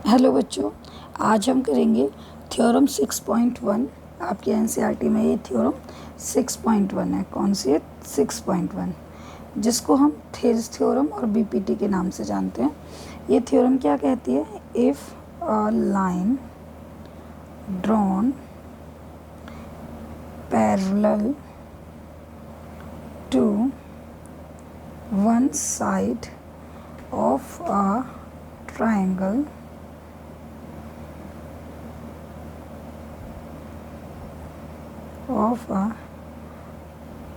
Hello बच्चों, आज हम करेंगे थ्योरम 6.1। आपके एनसीईआरटी में ये थ्योरम 6.1 है। कौन सी है? 6.1, जिसको हम थेल्स थ्योरम और बीपीटी के नाम से जानते हैं। ये थ्योरम क्या कहती है? If a line drawn parallel to one side of a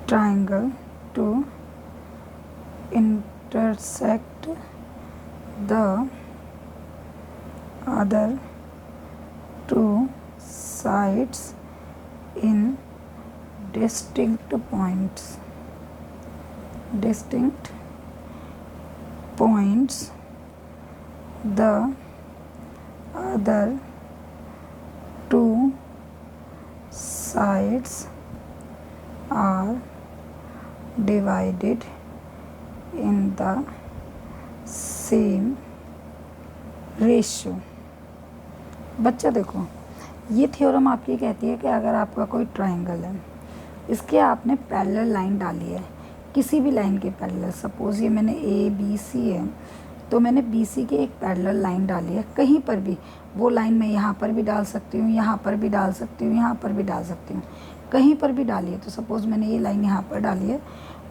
triangle to intersect the other two sides in distinct points, the other two sides are divided in the same ratio। बच्चा देखो, ये theorem आपकी कहती है कि अगर आपका कोई ट्रायंगल है, इसके आपने पैरेलल लाइन डाली है, किसी भी लाइन के पैरेलल, सपोज ये मैंने ए बी सी है, तो मैंने बी सी के एक पैरेलल लाइन डाली है। कहीं पर भी वो लाइन मैं यहाँ पर भी डाल सकती हूँ, यहाँ पर भी डाल सकती हूँ, यहाँ पर भी डाल सकती हूँ, कहीं पर भी डाली है। तो सपोज़ मैंने ये लाइन यहाँ पर डाली है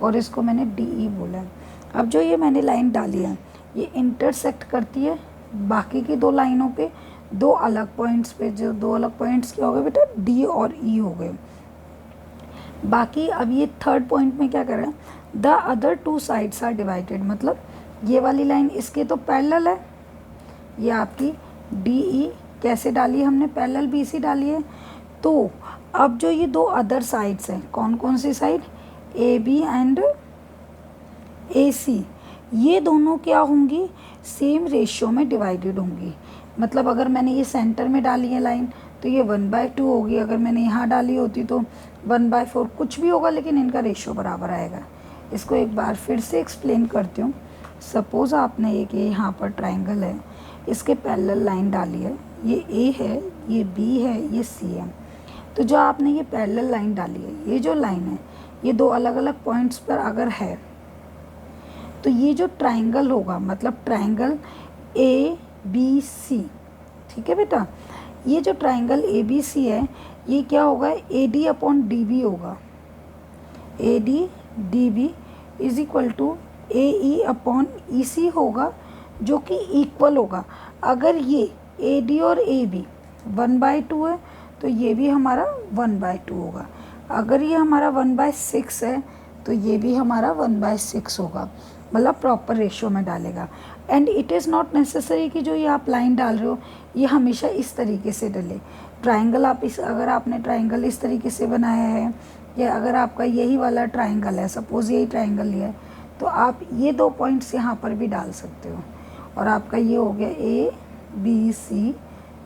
और इसको मैंने डी ई बोला है। अब जो ये मैंने लाइन डाली है, ये इंटरसेक्ट करती है बाकी की दो लाइनों पे, दो अलग पॉइंट्स पे। जो दो अलग पॉइंट्स क्या हो गए बेटा? डी और ई हो गए। बाकी अब ये थर्ड पॉइंट में क्या कर रहे हैं? The other two sides are divided, मतलब ये वाली लाइन इसके तो पैरेलल है, ये आपकी डी ई कैसे डाली है हमने? पैरेलल बी सी डाली है। तो अब जो ये दो अदर साइड्स हैं, कौन कौन सी side? A B and A सी, ये दोनों क्या होंगी? सेम रेशियो में डिवाइडेड होंगी। मतलब अगर मैंने ये सेंटर में डाली है लाइन, तो ये 1/2 होगी। अगर मैंने यहाँ डाली होती तो 1/4, कुछ भी होगा, लेकिन इनका रेशियो बराबर आएगा। इसको एक बार फिर से एक्सप्लेन करती हूँ। सपोज़ आपने एक यहाँ पर ट्रायंगल है, इसके पैरेलल लाइन डाली है, ये ए है, ये बी है, ये सी है। तो जो आपने ये पैरेलल लाइन डाली है, ये जो लाइन है, ये दो अलग अलग पॉइंट्स पर अगर है, तो ये जो ट्रायंगल होगा, मतलब ट्रायंगल ए बी सी, ठीक है बेटा, ये जो ट्रायंगल ए बी सी है, ये क्या होगा? A D upon D B होगा। A D D B is equal to A E upon E C होगा, जो कि इक्वल होगा। अगर ये ए डी और ए बी 1/2 है, तो ये भी हमारा 1/2 होगा। अगर ये हमारा 1/6 है, तो ये भी हमारा 1/6 होगा। मतलब प्रॉपर रेशियो में डालेगा। And it is not necessary कि जो ये आप लाइन डाल रहे हो, ये हमेशा इस तरीके से डले। ट्रायंगल आप अगर आपने ट्रायंगल इस तरीके से बनाया है, या अगर आपका यही वाला ट्रायंगल है, सपोज़ यही ट्रायंगल लिया है, तो आप ये दो पॉइंट्स यहाँ पर भी डाल सकते हो। और आपका ये हो गया ए बी सी,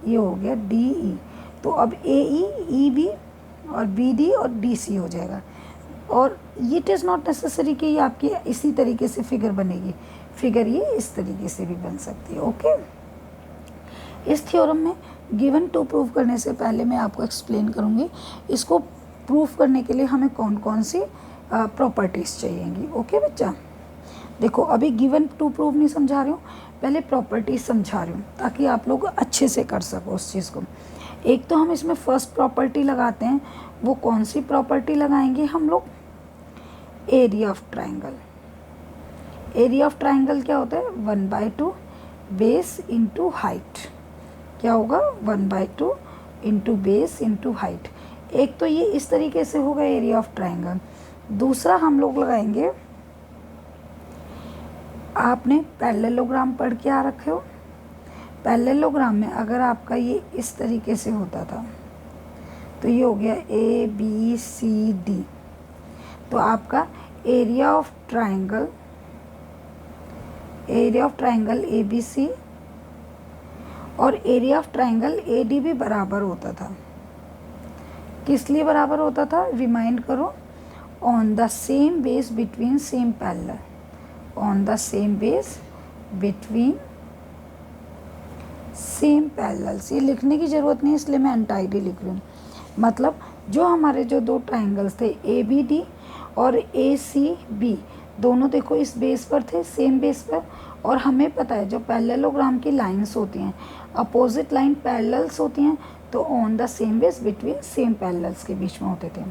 ये हो गया डी ई। तो अब ए ई बी और बी डी और डी सी हो जाएगा। और इट इज़ नॉट नेसेसरी कि ये आपकी इसी तरीके से फिगर बनेगी, फिगर ये इस तरीके से भी बन सकती है। ओके, इस थ्योरम में गिवन टू प्रूव करने से पहले मैं आपको एक्सप्लेन करूँगी इसको प्रूफ करने के लिए हमें कौन कौन सी प्रॉपर्टीज़ चाहिएंगी। ओके बच्चा, देखो अभी गिवन टू प्रूव नहीं समझा रही हूँ, पहले प्रॉपर्टीज़ समझा रही हूँ, ताकि आप लोग अच्छे से कर सको उस चीज़ को। एक तो हम इसमें फर्स्ट प्रॉपर्टी लगाते हैं, वो कौन सी प्रॉपर्टी लगाएंगे हम लोग? Area of triangle. Area of triangle क्या होता है? 1/2 बेस इंटू हाइट। क्या होगा? 1/2 इंटू बेस इंटू हाइट। एक तो ये इस तरीके से होगा एरिया ऑफ ट्रायंगल। दूसरा हम लोग लगाएंगे, आपने पैरेललोग्राम पढ़ के आ रखे हो। पैरेललोग्राम में अगर आपका ये इस तरीके से होता था, तो ये हो गया ए बी सी डी, तो आपका area of triangle A B C और area of triangle A D भी बराबर होता था। किस लिए बराबर होता था? रिमाइंड करो, on the same base between same parallel, on the same base between same parallels, ये लिखने की ज़रूरत नहीं है इसलिए मैं अनटाइडी लिख रही हूँ। मतलब जो हमारे जो दो ट्राइंगल्स थे ए बी डी और ए सी बी, दोनों देखो इस बेस पर थे, सेम बेस पर, और हमें पता है जो पैरेललोग्राम की लाइंस होती हैं, अपोजिट लाइन पैरेलल्स होती हैं, तो on the same base between same parallels के बीच में होते थे।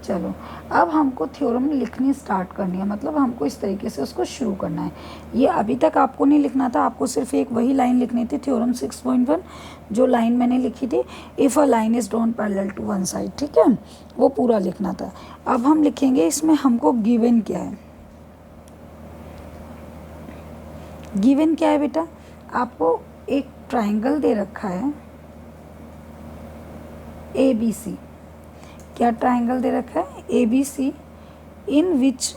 चलो अब हमको थ्योरम लिखनी स्टार्ट करनी है, मतलब हमको इस तरीके से उसको शुरू करना है। ये अभी तक आपको नहीं लिखना था, आपको सिर्फ एक वही लाइन लिखनी थी थ्योरम 6.1, जो लाइन मैंने लिखी थी, if a line is drawn parallel to one side, ठीक है, वो पूरा लिखना था। अब हम लिखेंगे इसमें हमको गिवन क्या है। गिवन क्या है बेटा, आपको एक ट्राइंगल दे रखा है ए बी सी। क्या ट्राइंगल दे रखा है A B C, in which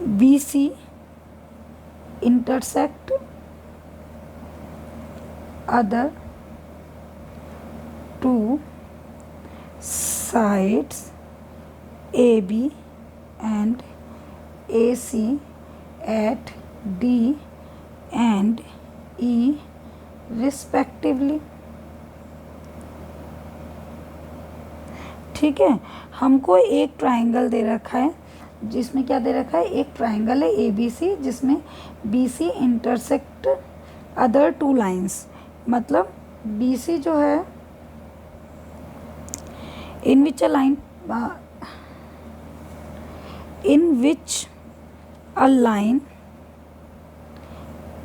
B C intersect other two sides A B and A C at D and E respectively. ठीक है, हमको एक ट्राइंगल दे रखा है, जिसमें क्या दे रखा है, एक ट्राइंगल है ए बी सी, जिसमें B C intersect other two lines, मतलब बी सी जो है in which a line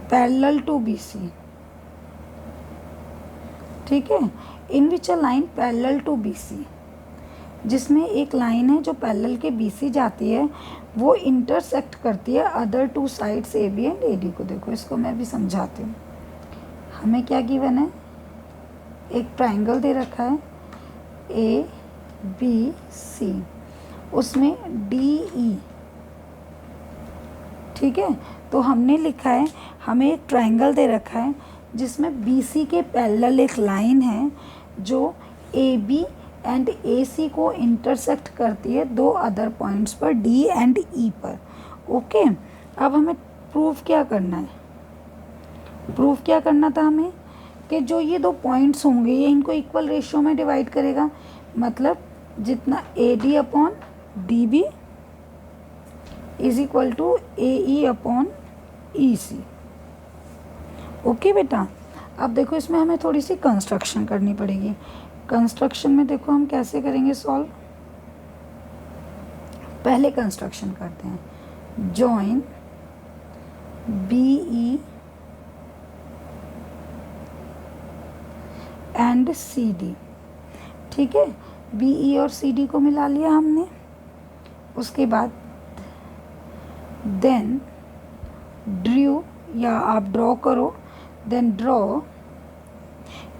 parallel to B C. ठीक है, in which a line parallel to B C, जिसमें एक लाइन है जो पैरेलल के बी सी जाती है, वो इंटरसेक्ट करती है other two sides A B and A D को। देखो इसको मैं भी समझाती हूँ। हमें क्या गिवन है, एक ट्राइंगल दे रखा है ए बी सी, उसमें डी ई, ठीक है, तो हमने लिखा है हमें एक ट्राइंगल दे रखा है जिसमें बी सी के पैरेलल एक लाइन है जो ए बी एंड ए सी को इंटरसेक्ट करती है दो अदर पॉइंट्स पर डी एंड ई पर। ओके, अब हमें प्रूफ क्या करना है, प्रूफ क्या करना था हमें कि जो ये दो पॉइंट्स होंगे ये इनको इक्वल रेशियो में डिवाइड करेगा, मतलब जितना A D upon D B is equal to A E upon E C. Okay बेटा, अब देखो इसमें हमें थोड़ी सी कंस्ट्रक्शन करनी पड़ेगी। कंस्ट्रक्शन में देखो हम कैसे करेंगे सॉल्व, पहले कंस्ट्रक्शन करते हैं, join B E and C D. ठीक है, बी ई और सी डी को मिला लिया हमने, उसके बाद देन ड्रू, या आप ड्रॉ करो, देन ड्रॉ,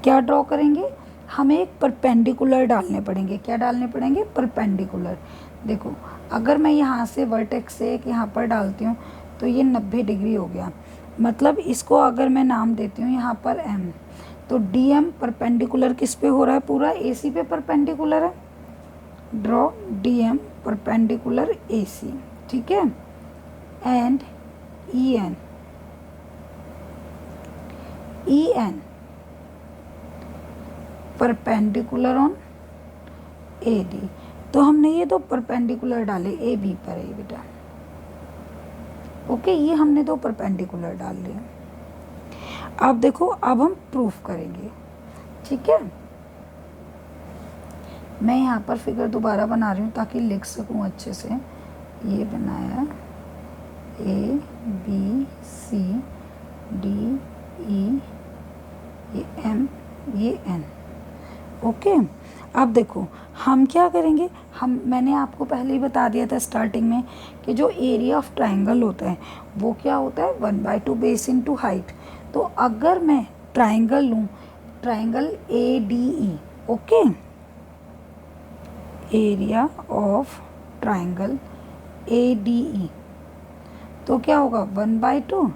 क्या ड्रॉ करेंगे, हमें एक परपेंडिकुलर डालने पड़ेंगे। क्या डालने पड़ेंगे, परपेंडिकुलर। देखो अगर मैं यहाँ से वर्टेक्स से एक यहाँ पर डालती हूँ तो ये 90 डिग्री हो गया, मतलब इसको अगर मैं नाम देती हूँ यहाँ पर एम, तो डी एम परपेंडिकुलर किस पे हो रहा है, पूरा ए सी पे परपेंडिकुलर है। Draw D M perpendicular A C, ठीक है, and E N, E N perpendicular on A D. तो हमने ये दो परपेंडिकुलर डाले, ए बी पर है बेटा। ओके, ये हमने दो परपेंडिकुलर डाल लिए। अब देखो, अब हम प्रूफ करेंगे, ठीक है। मैं यहाँ पर फिगर दोबारा बना रही हूँ ताकि लिख सकूँ अच्छे से। ये बनाया ए बी सी डी ई, ये एम, ये एन। ओके, अब देखो हम क्या करेंगे, मैंने आपको पहले ही बता दिया था स्टार्टिंग में कि जो एरिया ऑफ ट्राइंगल होता है वो क्या होता है, 1/2 बेस इनटू हाइट। तो अगर मैं ट्राइंगल लूँ, triangle A D E, okay, area of triangle A D E, तो क्या होगा 1/2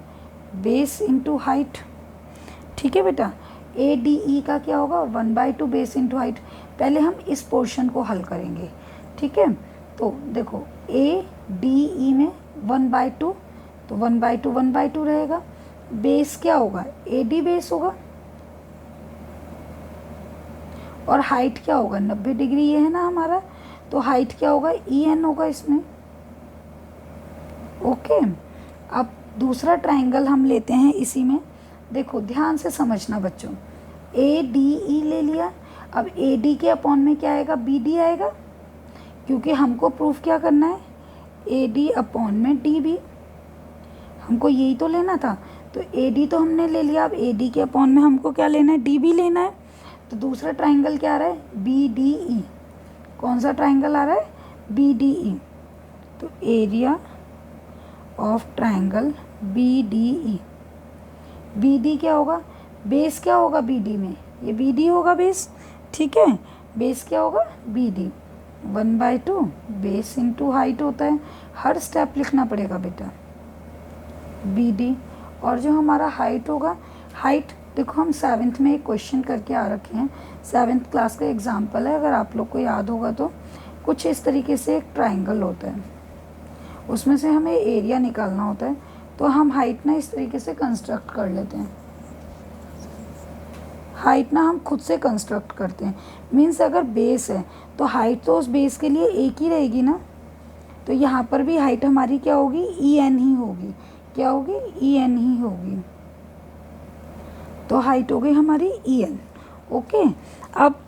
बेस इनटू हाइट। ठीक है बेटा, ए डी ई का क्या होगा 1/2 बेस इनटू हाइट। पहले हम इस पोर्शन को हल करेंगे, ठीक है। तो देखो ए डी ई में 1/2, तो 1/2 1/2 रहेगा। बेस क्या होगा, AD बेस होगा, और हाइट क्या होगा 90 डिग्री, ये है ना हमारा, तो हाइट क्या होगा EN होगा इसमें। ओके, अब दूसरा ट्राइंगल हम लेते हैं इसी में। देखो ध्यान से समझना बच्चों, ADE ले लिया, अब AD के अपॉन में क्या आएगा, BD आएगा, क्योंकि हमको प्रूफ क्या करना है, AD अपॉन में DB, हमको यही तो लेना था। तो AD तो हमने ले लिया, अब AD के अपॉन में हमको क्या लेना है, DB लेना है। तो दूसरा ट्राइंगल क्या आ रहा है, BDE। कौन सा ट्राइंगल आ रहा है, BDE। तो area of triangle BDE, BD क्या होगा, बेस क्या होगा BD में, ये BD होगा बेस, ठीक है, बेस क्या होगा BD, 1/2 बेस इंटू हाइट होता है, हर स्टेप लिखना पड़ेगा बेटा, BD। और जो हमारा हाइट होगा, हाइट देखो हम 7th में एक क्वेश्चन करके आ रखे हैं, 7th क्लास का एग्जाम्पल है, अगर आप लोग को याद होगा तो कुछ इस तरीके से एक ट्राइंगल होता है, उसमें से हमें एरिया निकालना होता है, तो हम हाइट ना इस तरीके से कंस्ट्रक्ट कर लेते हैं, हाइट ना हम खुद से कंस्ट्रक्ट करते हैं, मीन्स अगर बेस है तो हाइट तो उस बेस के लिए एक ही रहेगी ना, तो यहाँ पर भी हाइट हमारी क्या होगी, EN ही होगी, क्या होगी, EN ही होगी, तो हाइट हो गई हमारी EN। ओके, अब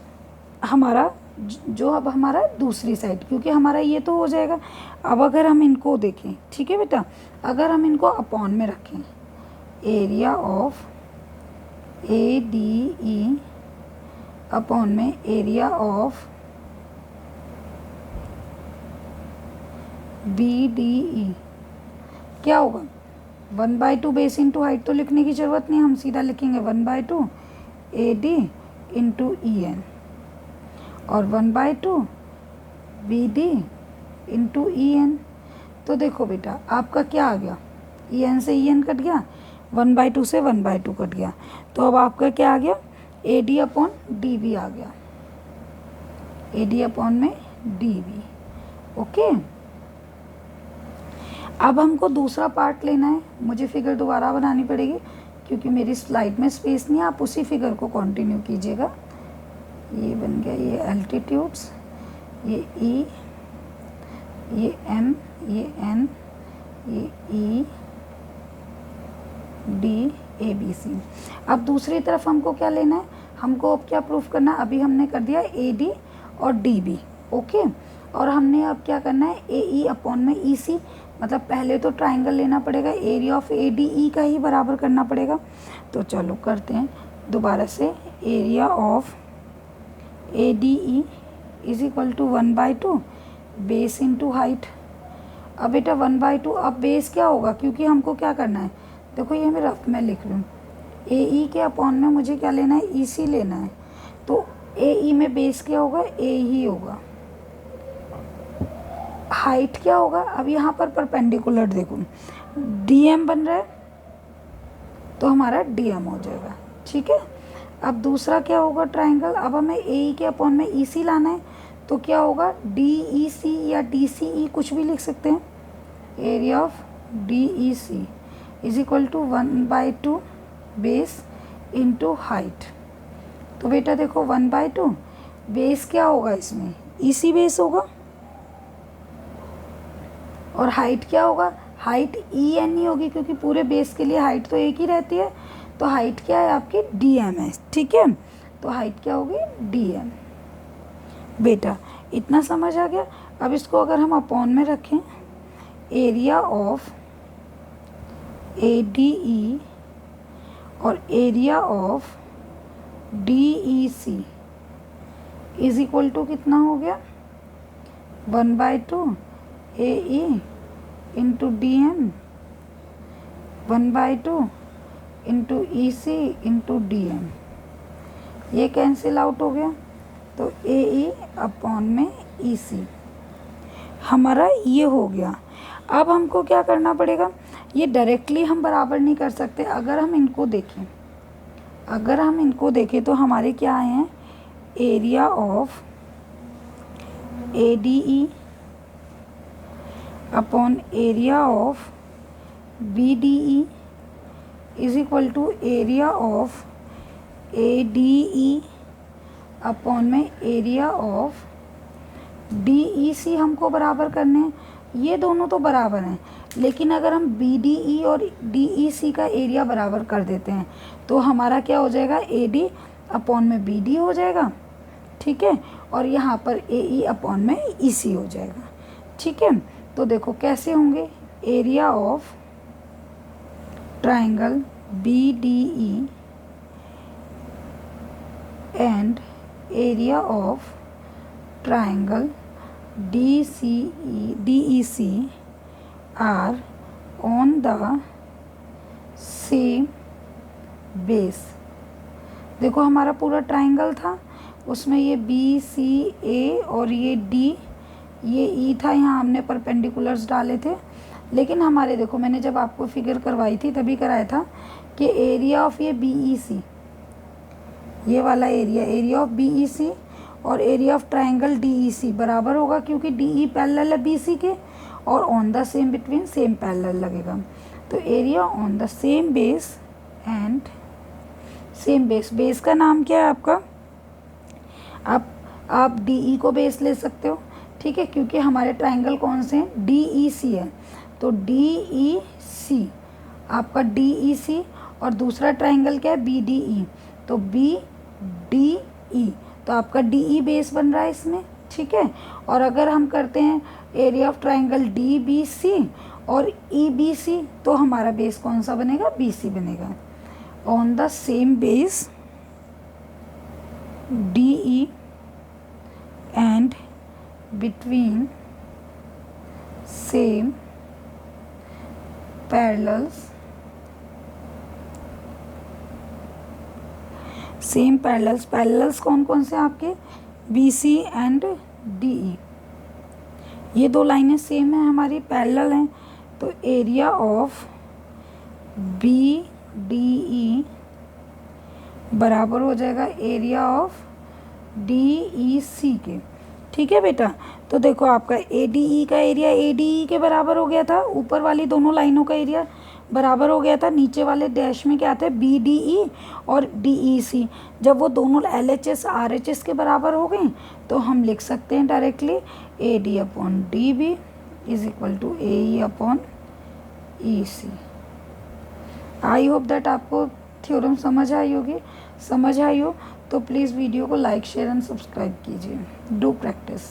हमारा जो अब हमारा दूसरी साइड, क्योंकि हमारा ये तो हो जाएगा, अब अगर हम इनको देखें, ठीक है बेटा, अगर हम इनको अपॉन में रखें, एरिया ऑफ ADE अपॉन में एरिया ऑफ BDE क्या होगा, 1/2 बेस इंटू हाइट तो लिखने की ज़रूरत नहीं, हम सीधा लिखेंगे 1/2 AD इंटू EN, और 1/2 BD इंटू EN। तो देखो बेटा आपका क्या आ गया, EN से EN कट गया, 1/2 से 1/2 कट गया, तो अब आपका क्या आ गया, AD अपॉन DB आ गया, AD अपॉन में DB। ओके, अब हमको दूसरा पार्ट लेना है, मुझे फिगर दोबारा बनानी पड़ेगी क्योंकि मेरी स्लाइड में स्पेस नहीं है, आप उसी फिगर को कंटिन्यू कीजिएगा। ये बन गया, ये एल्टीट्यूड्स, ये E, ये M, ये N, ये E, D, A, B, C। अब दूसरी तरफ हमको क्या लेना है, हमको अब क्या प्रूफ करना है, अभी हमने कर दिया AD और DB। ओके, और हमने अब क्या करना है, AE अपॉन में EC, मतलब पहले तो ट्राइंगल लेना पड़ेगा, एरिया ऑफ ADE का ही बराबर करना पड़ेगा। तो चलो करते हैं दोबारा से, area of ADE is equal to 1/2 base into height. अब बेटा 1/2, अब बेस क्या होगा, क्योंकि हमको क्या करना है, देखो ये मैं रफ में लिख लूँ, AE के अपॉन में मुझे क्या लेना है, EC लेना है, तो AE में बेस क्या होगा, A ही होगा, हाइट क्या होगा, अब यहाँ पर परपेंडिकुलर देखो DM बन रहा है, तो हमारा DM हो जाएगा, ठीक है। अब दूसरा क्या होगा ट्राइंगल, अब हमें AE के अपॉन में EC लाना है, तो क्या होगा, DEC या DCE कुछ भी लिख सकते हैं, area of DEC is equal to 1/2 base into height. तो बेटा देखो 1/2 बेस क्या होगा, इसमें EC बेस होगा, और हाइट क्या होगा, हाइट EN ही होगी, क्योंकि पूरे बेस के लिए हाइट तो एक ही रहती है, तो हाइट क्या है आपकी DM है, ठीक है, तो हाइट क्या होगी DM। बेटा इतना समझ आ गया। अब इसको अगर हम अपॉन में रखें, एरिया ऑफ ADE और area of DEC is equal to कितना हो गया, 1/2 AE into DM, 1/2 into EC into DM, ये कैंसिल आउट हो गया, तो AE अपॉन में EC हमारा ये हो गया। अब हमको क्या करना पड़ेगा, ये डायरेक्टली हम बराबर नहीं कर सकते, अगर हम इनको देखें तो हमारे क्या आए हैं, area of ADE upon area of BDE is equal to area of ADE upon में एरिया ऑफ DEC हमको बराबर करने हैं। ये दोनों तो बराबर हैं, लेकिन अगर हम BDE और DEC का एरिया बराबर कर देते हैं तो हमारा क्या हो जाएगा, AD अपॉन में BD हो जाएगा, ठीक है, और यहाँ पर AE अपॉन में EC हो जाएगा, ठीक है। तो देखो कैसे होंगे, area of triangle BDE and area of triangle DEC are on the same base. देखो हमारा पूरा ट्राइंगल था, उसमें ये BCA और ये D, ये E था, यहाँ हमने परपेंडिकुलर्स डाले थे। लेकिन हमारे देखो मैंने जब आपको फिगर करवाई थी तभी कराया था कि एरिया ऑफ ये BEC, ये वाला एरिया ऑफ BEC और एरिया ऑफ ट्राइंगल DEC बराबर होगा, क्योंकि DE पैरेलल है BC के और on the same between same parallel लगेगा। तो area on the same base and same base का नाम क्या है आपका, आप DE को बेस ले सकते हो, ठीक है, क्योंकि हमारे ट्राइंगल कौन से हैं, DEC है। तो DEC आपका DEC और दूसरा ट्राइंगल क्या है, BDE, तो BDE, तो आपका DE बेस बन रहा है इसमें, ठीक है। और अगर हम करते हैं एरिया ऑफ ट्राइंगल DBC और EBC तो हमारा बेस कौन सा बनेगा, BC बनेगा। On the same base DE and between same parallels, same parallels कौन कौन से आपके, BC एंड DE, ये दो लाइनें सेम है हमारी, पैरेलल हैं। तो एरिया ऑफ BDE बराबर हो जाएगा एरिया ऑफ DEC के, ठीक है बेटा। तो देखो आपका ADE का एरिया ADE के बराबर हो गया था, ऊपर वाली दोनों लाइनों का एरिया बराबर हो गया था, नीचे वाले डैश में क्या था, BDE और DEC। जब वो दोनों LHS RHS के बराबर हो गए तो हम लिख सकते हैं directly AD upon DB is equal to AE upon EC। I hope that आपको थ्योरम समझ आई होगी। समझ आई हो तो प्लीज़ वीडियो को लाइक शेयर एंड सब्सक्राइब कीजिए। Do practice.